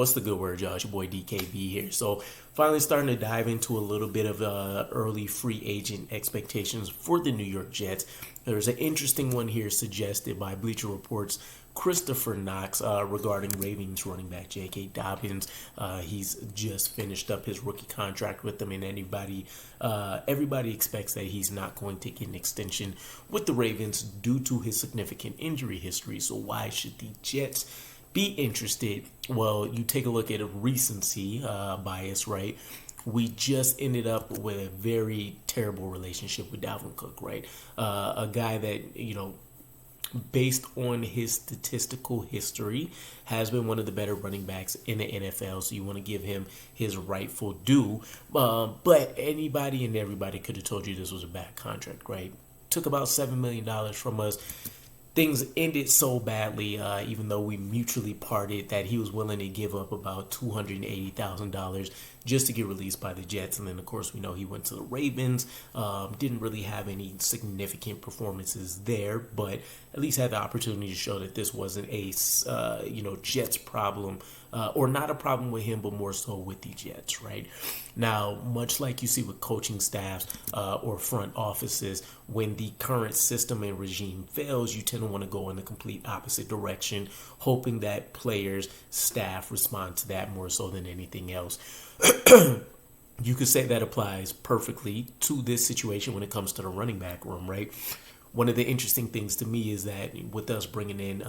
What's the good word, y'all? It's your boy DKB here. So finally starting to dive into a little bit of early free agent expectations for the New York Jets. There's an interesting one here suggested by Bleacher Report's Christopher Knox regarding Ravens running back J.K. Dobbins. He's just finished up his rookie contract with them, and everybody expects that he's not going to get an extension with the Ravens due to his significant injury history. So why should the Jets be interested? Well, you take a look at a recency bias, right? We just ended up with a very terrible relationship with Dalvin Cook, right? A guy that, based on his statistical history, has been one of the better running backs in the NFL, so you want to give him his rightful due. But anybody and everybody could have told you this was a bad contract, right? Took about $7 million from us. Things ended so badly, even though we mutually parted, that he was willing to give up about $280,000 just to get released by the Jets. And then, of course, we know he went to the Ravens. Didn't really have any significant performances there, but at least had the opportunity to show that this wasn't a, Jets problem, or not a problem with him, but more so with the Jets, right? Now, much like you see with coaching staffs or front offices, when the current system and regime fails, you tend to want to go in the complete opposite direction, hoping that players, staff respond to that more so than anything else. You could say that applies perfectly to this situation when it comes to the running back room, right? One of the interesting things to me is that with us bringing in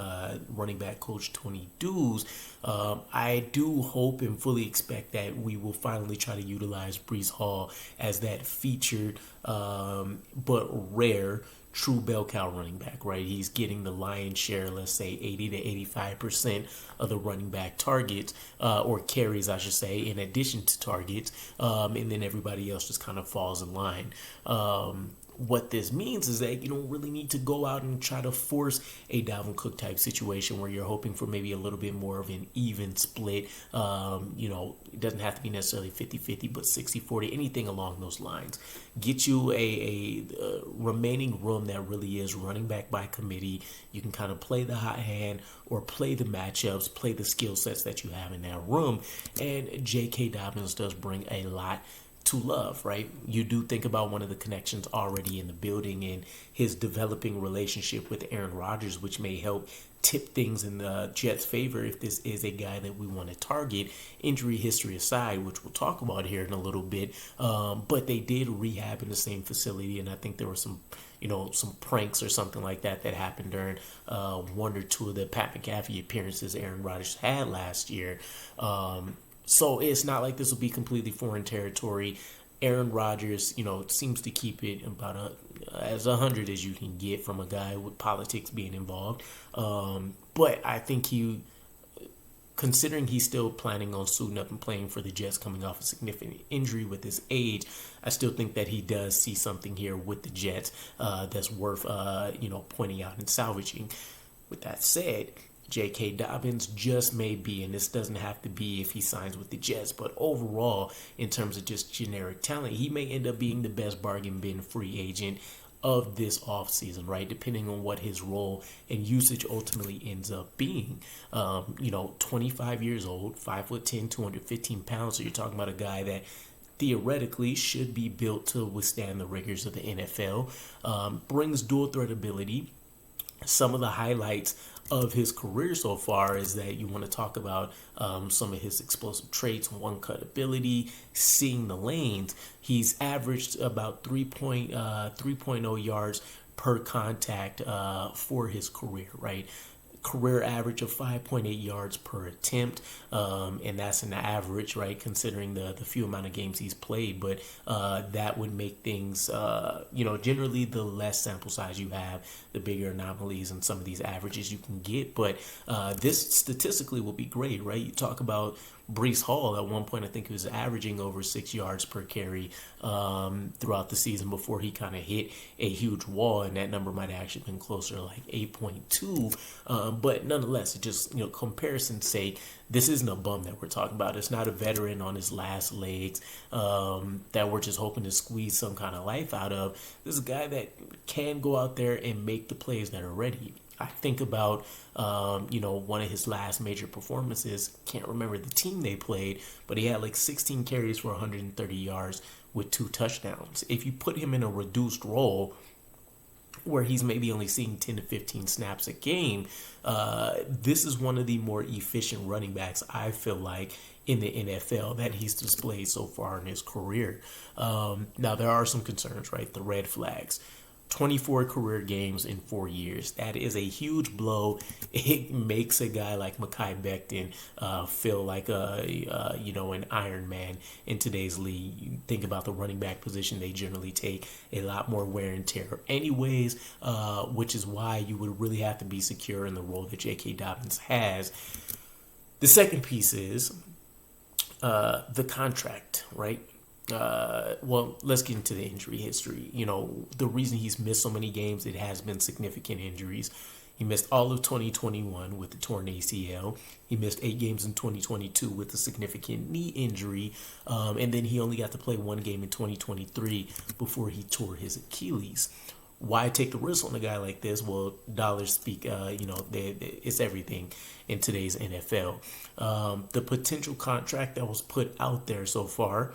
running back coach Tony Dews, I do hope and fully expect that we will finally try to utilize Breece Hall as that featured but rare true bell cow running back, right? He's getting the lion's share, let's say 80 to 85% of the running back targets, or carries, I should say, in addition to targets, and then everybody else just kind of falls in line. What this means is that you don't really need to go out and try to force a Dalvin Cook type situation where you're hoping for maybe a little bit more of an even split. It doesn't have to be necessarily 50-50, but 60-40, anything along those lines. Get you a remaining room that really is running back by committee. You can kind of play the hot hand or play the matchups, play the skill sets that you have in that room. And J.K. Dobbins does bring a lot to love, right? You do think about one of the connections already in the building and his developing relationship with Aaron Rodgers, which may help tip things in the Jets' favor if this is a guy that we want to target, injury history aside, which we'll talk about here in a little bit. But they did rehab in the same facility, and I think there were some pranks or something like that happened during one or two of the Pat McAfee appearances Aaron Rodgers had last year. So it's not like this will be completely foreign territory. Aaron Rodgers, seems to keep it about as 100 as you can get from a guy with politics being involved. But I think considering he's still planning on suiting up and playing for the Jets coming off a significant injury with his age, I still think that he does see something here with the Jets that's worth, pointing out and salvaging. With that said, J.K. Dobbins just may be, and this doesn't have to be if he signs with the Jets, but overall, in terms of just generic talent, he may end up being the best bargain bin free agent of this offseason, right? Depending on what his role and usage ultimately ends up being. 25 years old, 5'10", 215 pounds. So you're talking about a guy that theoretically should be built to withstand the rigors of the NFL. Brings dual threat ability. Some of the highlights of his career so far is that you want to talk about some of his explosive traits, one-cut ability, seeing the lanes. He's averaged about 3.0 yards per contact for his career, right? Career average of 5.8 yards per attempt, and that's an average, right, considering the few amount of games he's played. But that would make things, generally the less sample size you have, the bigger anomalies and some of these averages you can get. But this statistically will be great, right? You talk about Breece Hall. At one point, I think he was averaging over 6 yards per carry throughout the season before he kind of hit a huge wall, and that number might have actually been closer to like 8.2. But nonetheless, it just, comparison's sake, this isn't a bum that we're talking about. It's not a veteran on his last legs that we're just hoping to squeeze some kind of life out of. This is a guy that can go out there and make the plays that are ready. I think about, one of his last major performances. Can't remember the team they played, but he had like 16 carries for 130 yards with 2 touchdowns. If you put him in a reduced role where he's maybe only seeing 10 to 15 snaps a game, this is one of the more efficient running backs, I feel like, in the NFL that he's displayed so far in his career. Now, there are some concerns, right? The red flags. 24 career games in 4 years. That is a huge blow. It makes a guy like Mekhi Becton feel like an Iron Man in today's league. You think about the running back position, they generally take a lot more wear and tear anyways, which is why you would really have to be secure in the role that J.K. Dobbins has. The second piece is the contract, right? Let's get into the injury history. The reason he's missed so many games, it has been significant injuries. He missed all of 2021 with the torn ACL. He missed 8 games in 2022 with a significant knee injury. And then he only got to play 1 game in 2023 before he tore his Achilles. Why take the risk on a guy like this? Well, dollars speak, it's everything in today's NFL. The potential contract that was put out there so far,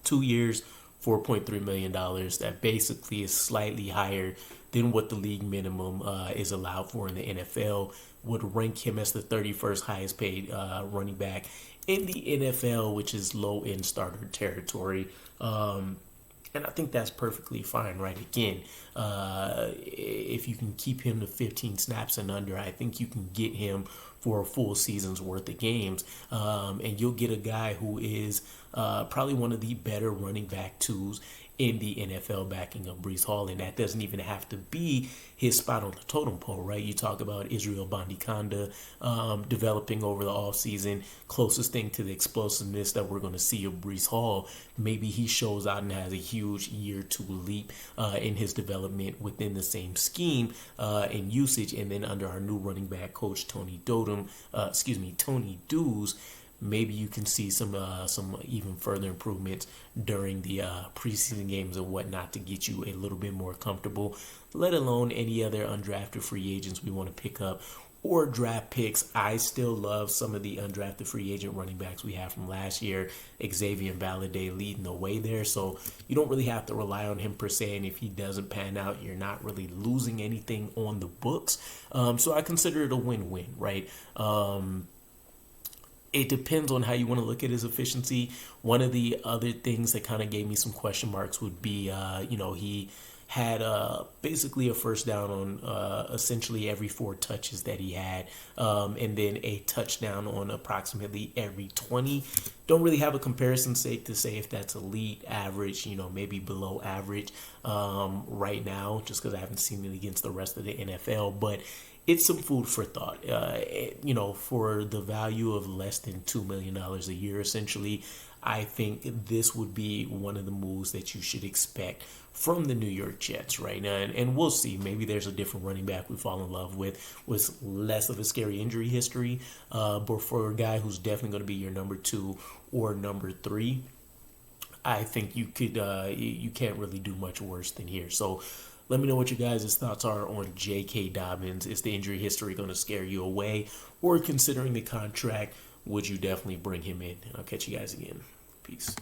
2 years, $4.3 million. That basically is slightly higher than what the league minimum is allowed for in the NFL. Would rank him as the 31st highest paid running back in the NFL, which is low-end starter territory. And I think that's perfectly fine, right? Again, if you can keep him to 15 snaps and under, I think you can get him for a full season's worth of games. And you'll get a guy who is probably one of the better running back twos in the NFL, backing up Breece Hall. And that doesn't even have to be his spot on the totem pole, right? You talk about Israel Bandikonda developing over the offseason, closest thing to the explosiveness that we're going to see of Breece Hall. Maybe he shows out and has a huge year 2 leap in his development within the same scheme and usage. And then under our new running back coach, Tony Dews, maybe you can see some even further improvements during the preseason games and whatnot to get you a little bit more comfortable, let alone any other undrafted free agents we want to pick up or draft picks. I still love some of the undrafted free agent running backs we have from last year. Xavier Valladay leading the way there, so you don't really have to rely on him per se, and if he doesn't pan out, you're not really losing anything on the books. So I consider it a win-win, right? It depends on how you want to look at his efficiency. One of the other things that kind of gave me some question marks would be, he had basically a first down on essentially every 4 touches that he had, and then a touchdown on approximately every 20. Don't really have a comparison sake to say if that's elite, average, maybe below average right now, just because I haven't seen it against the rest of the NFL, but it's some food for thought. For the value of less than $2 million a year, essentially, I think this would be one of the moves that you should expect from the New York Jets right now. And we'll see. Maybe there's a different running back we fall in love with less of a scary injury history. But for a guy who's definitely going to be your number 2 or number 3, I think you could you can't really do much worse than here. So let me know what your guys' thoughts are on J.K. Dobbins. Is the injury history going to scare you away? Or considering the contract, would you definitely bring him in? And I'll catch you guys again. Peace.